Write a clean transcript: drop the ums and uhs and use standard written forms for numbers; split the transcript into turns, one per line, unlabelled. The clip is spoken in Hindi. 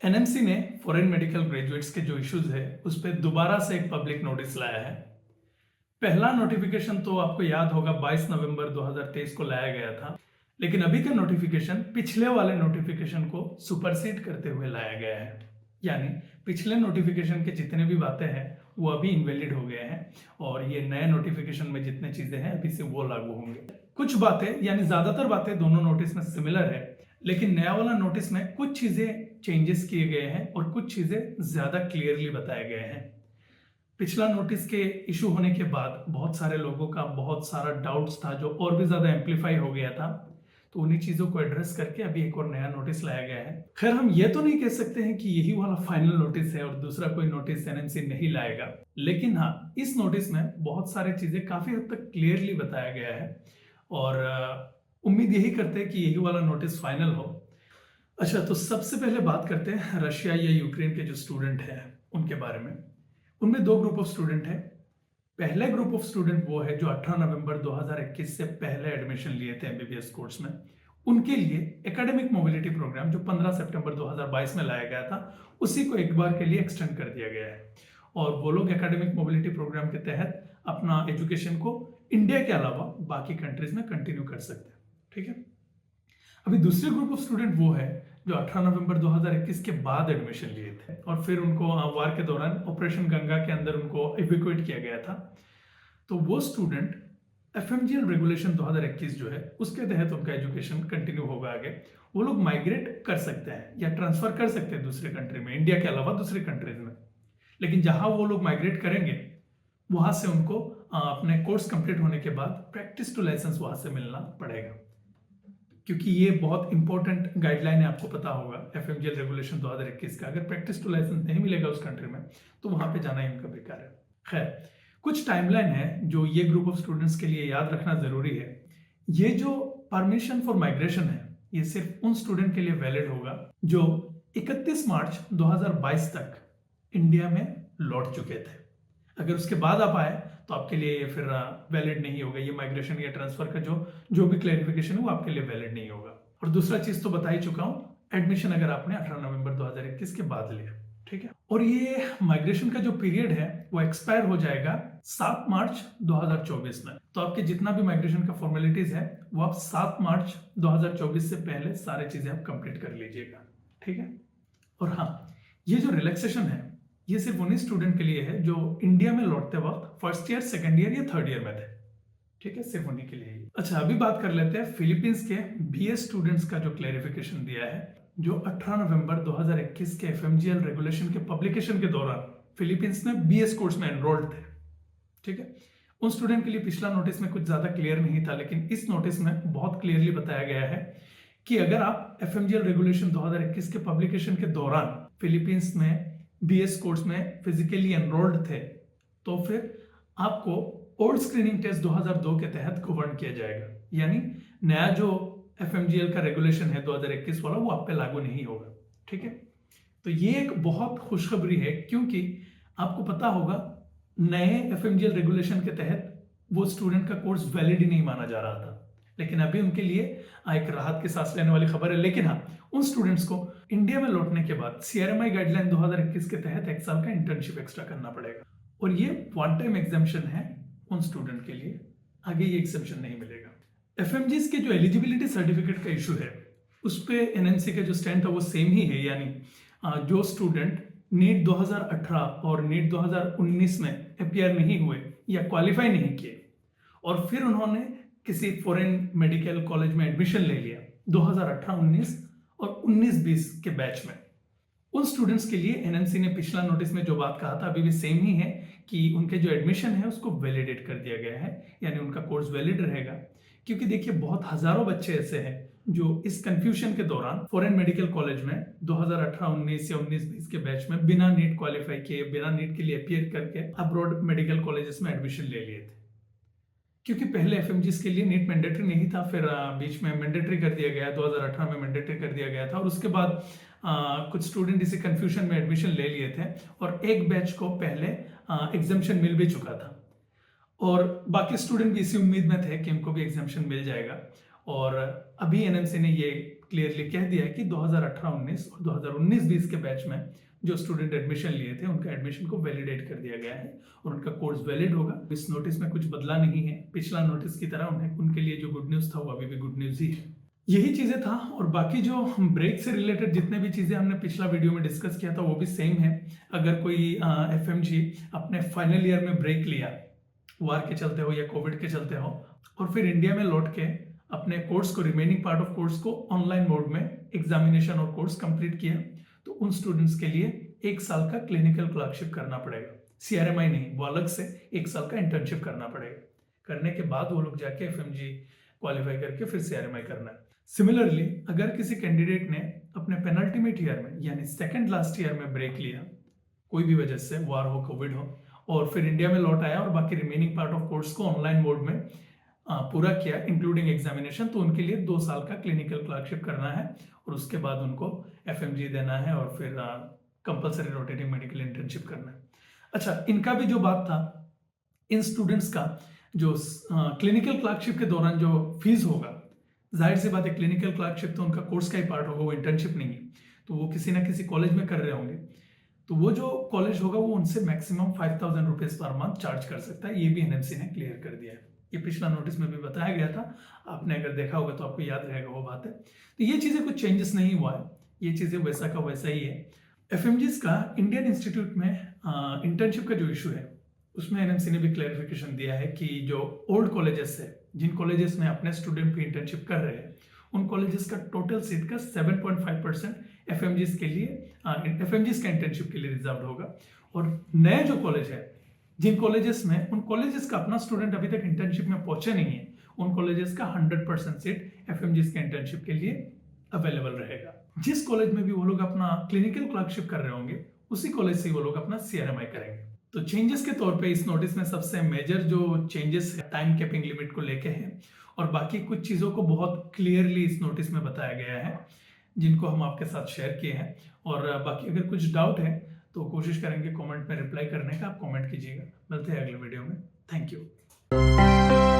एनएमसी ने फॉरेन मेडिकल ग्रेजुएट्स के जो इश्यूज है उस पर दोबारा से एक पब्लिक नोटिस लाया है। पहला नोटिफिकेशन तो आपको याद होगा 22 नवंबर 2023 को लाया गया था, लेकिन अभी का नोटिफिकेशन पिछले वाले नोटिफिकेशन को सुपरसीड करते हुए लाया गया है। यानी पिछले नोटिफिकेशन के जितने भी बातें हैं वो अभी इनवैलिड हो गए हैं और ये नए नोटिफिकेशन में जितने चीजें हैं अभी से वो लागू होंगे। कुछ बातें यानी ज्यादातर बातें दोनों नोटिस में सिमिलर है, लेकिन नया वाला नोटिस में कुछ चीजें चेंजेस किए गए हैं और कुछ चीजें ज्यादा क्लियरली बताए गए हैं। पिछला नोटिस के इशू होने के बाद बहुत सारे लोगों का बहुत सारा डाउट्स था जो और भी ज्यादा एम्पलीफाई हो गया था, तो उन्हीं चीजों को एड्रेस करके अभी एक और नया नोटिस लाया गया है। खैर, हम ये तो नहीं कह सकते हैं कि यही वाला फाइनल नोटिस है और दूसरा कोई नोटिस एनएमसी नहीं लाएगा, लेकिन हाँ, इस नोटिस में बहुत सारी चीजें काफी हद तक क्लियरली बताया गया है और उम्मीद यही करते हैं कि यही वाला नोटिस फाइनल हो। अच्छा, तो सबसे पहले बात करते हैं रशिया या यूक्रेन के जो स्टूडेंट हैं उनके बारे में। उनमें दो ग्रुप ऑफ स्टूडेंट हैं। पहले ग्रुप ऑफ स्टूडेंट वो है जो 18 नवंबर 2021 से पहले एडमिशन लिए थे एमबीबीएस कोर्स में। उनके लिए एकेडमिक मोबिलिटी प्रोग्राम जो 15 सितंबर 2022 में लाया गया था उसी को एक बार के लिए एक्सटेंड कर दिया गया है और वो लोग एकेडमिक मोबिलिटी प्रोग्राम के तहत अपना एजुकेशन को इंडिया के अलावा बाकी कंट्रीज में कंटिन्यू कर सकते हैं। ठीक है। अभी दूसरे ग्रुप ऑफ स्टूडेंट वो है जो 18 नवंबर 2021 के बाद एडमिशन लिए थे और फिर उनको वार के दौरान ऑपरेशन गंगा के अंदर उनको इवैक्यूएट किया गया था। तो वो स्टूडेंट एफएमजीएल रेगुलेशन 2021 जो है उसके तहत उनका एजुकेशन कंटिन्यू होगा आगे। वो लोग माइग्रेट कर सकते हैं या ट्रांसफर कर सकते हैं दूसरे कंट्री में, इंडिया के अलावा दूसरे कंट्रीज में, लेकिन जहां वो लोग माइग्रेट करेंगे वहां से उनको अपने कोर्स कंप्लीट होने के बाद प्रैक्टिस टू लाइसेंस वहां से मिलना पड़ेगा, क्योंकि ये बहुत इंपॉर्टेंट गाइडलाइन है। आपको पता होगा एफएमजीएल रेगुलेशन 2021 का, अगर प्रैक्टिस टू लाइसेंस नहीं मिलेगा उस कंट्री में तो वहां पे जाना ही उनका बेकार है। खैर, कुछ टाइमलाइन है जो ये ग्रुप ऑफ स्टूडेंट्स के लिए याद रखना जरूरी है। ये जो परमिशन फॉर माइग्रेशन है ये सिर्फ उन स्टूडेंट के लिए वैलिड होगा जो 31 मार्च 2022 तक इंडिया में लौट चुके थे। अगर उसके बाद आप आए तो आपके लिए ये फिर वैलिड नहीं होगा। ये माइग्रेशन या ट्रांसफर का जो भी क्लैरिफिकेशन है वो आपके लिए वैलिड नहीं होगा। और दूसरा चीज तो बता ही चुका हूं, एडमिशन अगर आपने 18 नवंबर 2021 के बाद लिया, ठीक है। और ये माइग्रेशन का जो पीरियड है वो एक्सपायर हो जाएगा 7 मार्च 2024 में। तो आपके जितना भी माइग्रेशन का फॉर्मेलिटीज है वो आप 7 मार्च 2024 से पहले सारी चीजें आप कंप्लीट कर लीजिएगा, ठीक है। और हाँ, ये जो रिलैक्सेशन है ये सिर्फ उन्हीं स्टूडेंट के लिए है जो इंडिया में लौटते वक्त फर्स्ट ईयर, सेकंड ईयर या थर्ड ईयर में थे, ठीक है, सिर्फ उन्हीं के लिए। अच्छा, अभी बात कर लेते हैं फिलीपींस के बीएस स्टूडेंट्स का जो क्लैरिफिकेशन दिया है, जो 18 नवंबर 2021 के एफएमजीएल रेगुलेशन के पब्लिकेशन के दौरान फिलीपींस में बीएस कोर्स में एनरोल्ड थे, ठीक है। उन स्टूडेंट के लिए पिछला नोटिस में कुछ ज्यादा क्लियर नहीं था, लेकिन इस नोटिस में बहुत क्लियरली बताया गया है कि अगर आप एफएमजीएल रेगुलेशन 2021 के पब्लिकेशन के दौरान फिलीपींस में बीएस कोर्स में फिजिकली एनरोल्ड थे तो फिर आपको ओल्ड स्क्रीनिंग टेस्ट 2002 के तहत गवर्न किया जाएगा। यानी नया जो एफएमजीएल का रेगुलेशन है 2021 वाला वो आप पे लागू नहीं होगा, ठीक है। तो ये एक बहुत खुशखबरी है, क्योंकि आपको पता होगा नए एफएमजीएल रेगुलेशन के तहत वो स्टूडेंट का कोर्स वैलिड ही नहीं माना जा रहा था, लेकिन अभी उनके लिए एक राहत की सांस लेने वाली खबर है। लेकिन हाँ, उन स्टूडेंट्स को इंडिया में लौटने के बाद सीआरएमआई गाइडलाइन 2021 के तहत 1 साल का इंटर्नशिप एक्स्ट्रा करना पड़ेगा और ये वन टाइम एग्जाम्पशन है उन स्टूडेंट के लिए, आगे ये एग्जाम्पशन नहीं मिलेगा। एफएमजीएस के जो एलिजिबिलिटी सर्टिफिकेट का इशू है उस पे एनएमसी का जो स्टैंड था वो सेम ही है। यानी जो स्टूडेंट नीट 2018 और नीट 2019 में अपीयर नहीं हुए या क्वालिफाई नहीं किए और फिर उन्होंने किसी फॉरेन मेडिकल कॉलेज में एडमिशन ले लिया 2018-19 और 19-20 के बैच में, उन स्टूडेंट्स के लिए एनएमसी ने पिछला नोटिस में जो बात कहा था अभी भी सेम ही है कि उनके जो एडमिशन है उसको वैलिडेट कर दिया गया है, यानी उनका कोर्स वैलिड रहेगा। क्योंकि देखिए, बहुत हजारों बच्चे ऐसे हैं जो इस कंफ्यूजन के दौरान फॉरेन मेडिकल कॉलेज में 2018-19 या 19-20 के बैच में बिना नीट क्वालिफाई किए, बिना नीट के लिए अपीयर करके अब्रॉड मेडिकल कॉलेजेस में एडमिशन ले लिए थे। क्योंकि पहले एफएमजीएस के लिए नीट मैंडेटरी नहीं था, फिर बीच में मैंडेटरी कर दिया गया, 2018 में मैंडेटरी कर दिया गया था और उसके बाद कुछ स्टूडेंट इसी कंफ्यूजन में एडमिशन ले लिए थे और एक बैच को पहले एग्जाम्शन मिल भी चुका था और बाकी स्टूडेंट भी इसी उम्मीद में थे कि उनको भी एग्जाम्शन मिल जाएगा और अभी एनएमसी ने ये क्लियरली कह दिया है कि 2018-19 और 2019-20 के बैच में जो स्टूडेंट एडमिशन लिए थे उनका एडमिशन को वैलिडेट कर दिया गया है और उनका कोर्स वैलिड होगा। इस नोटिस में कुछ बदला नहीं है, पिछला नोटिस की तरह उनके लिए जो गुड न्यूज था वो अभी भी गुड न्यूज ही है। यही चीजें था और बाकी जो ब्रेक से रिलेटेड जितने भी चीजें हमने पिछला वीडियो में डिस्कस किया था वो भी सेम है। अगर कोई एफएमजी अपने फाइनल ईयर में ब्रेक लिया, वार के चलते हो या कोविड के चलते हो, और फिर इंडिया में लौट के अपने कोर्स को, रिमेनिंग पार्ट ऑफ कोर्स को ऑनलाइन मोड में एग्जामिनेशन और कोर्स कंप्लीट किया, तो उन स्टूडेंट्स के लिए 1 साल का क्लिनिकल क्लर्कशिप करना पड़ेगा। सीआरएमआई नहीं, वो अलग से 1 साल का इंटर्नशिप करना पड़ेगा। करने के बाद वो लोग जाके एफएमजी क्वालिफाई करके फिर सीआरएमआई करना है। सिमिलरली अगर किसी कैंडिडेट ने अपने पेनल्टीमेट ईयर में यानी सेकंड लास्ट ईयर में ब्रेक लिया, कोई भी वजह से, वार हो, कोविड हो, और फिर इंडिया में लौट आया और बाकी रिमेनिंग पार्ट ऑफ कोर्स को ऑनलाइन मोड में पूरा किया इंक्लूडिंग एग्जामिनेशन, तो उनके लिए 2 साल का क्लिनिकल क्लर्कशिप करना है और उसके बाद उनको एफएमजी देना है और फिर कंपलसरी रोटेटिंग मेडिकल इंटर्नशिप करना है। अच्छा, इनका भी जो बात था, इन स्टूडेंट्स का जो क्लिनिकल क्लर्कशिप के दौरान जो फीस होगा, जाहिर सी बात है क्लिनिकल क्लर्कशिप तो उनका कोर्स का ही पार्ट होगा, वो इंटर्नशिप नहीं है, तो वो किसी ना किसी कॉलेज में कर रहे होंगे, तो वो जो कॉलेज होगा वो उनसे maximum 5,000 rupees per month charge कर सकता है। ये भी एनएमसी ने क्लियर कर दिया है। ये पिछला नोटिस में भी बताया गया था, आपने अगर देखा होगा तो आपको याद रहेगा वो बात है। तो ये चीजें कुछ चेंजेस नहीं हुआ है, ये चीजें वैसा का वैसा ही है। एफएमजीज का इंडियन इंस्टीट्यूट में इंटर्नशिप का जो इशू है उसमें एनएमसी ने भी क्लैरिफिकेशन दिया है कि जो ओल्ड कॉलेजेस है, जिन कॉलेजेस में अपने स्टूडेंट भी इंटर्नशिप कर रहे हैं, उन कॉलेजेस का टोटल सीट का 7.5% एफएमजीज के लिए, एफएमजीज का इंटर्नशिप के लिए रिजर्व होगा। और नए जो कॉलेज है, जिन कॉलेजेस में, उन कॉलेजेस का अपना स्टूडेंट अभी तक इंटर्नशिप में पहुंचे नहीं है, उन कॉलेजेस का 100% सीट एफएमजीज के इंटर्नशिप के लिए अवेलेबल रहेगा। जिस कॉलेज में भी वो लोग अपना क्लिनिकल क्लर्कशिप कर रहे होंगे, उसी कॉलेज से वो लोग अपना सीआरएमआई करेंगे। तो चेंजेस के तौर पे इस नोटिस में सबसे मेजर जो चेंजेस है टाइम कैपिंग लिमिट को लेके है, और बाकी कुछ चीजों को बहुत क्लियरली इस नोटिस में बताया गया है जिनको हम आपके साथ शेयर किए हैं। और बाकी अगर कुछ डाउट है तो कोशिश करेंगे कमेंट में रिप्लाई करने का, आप कमेंट कीजिएगा। मिलते हैं अगले वीडियो में। Thank you.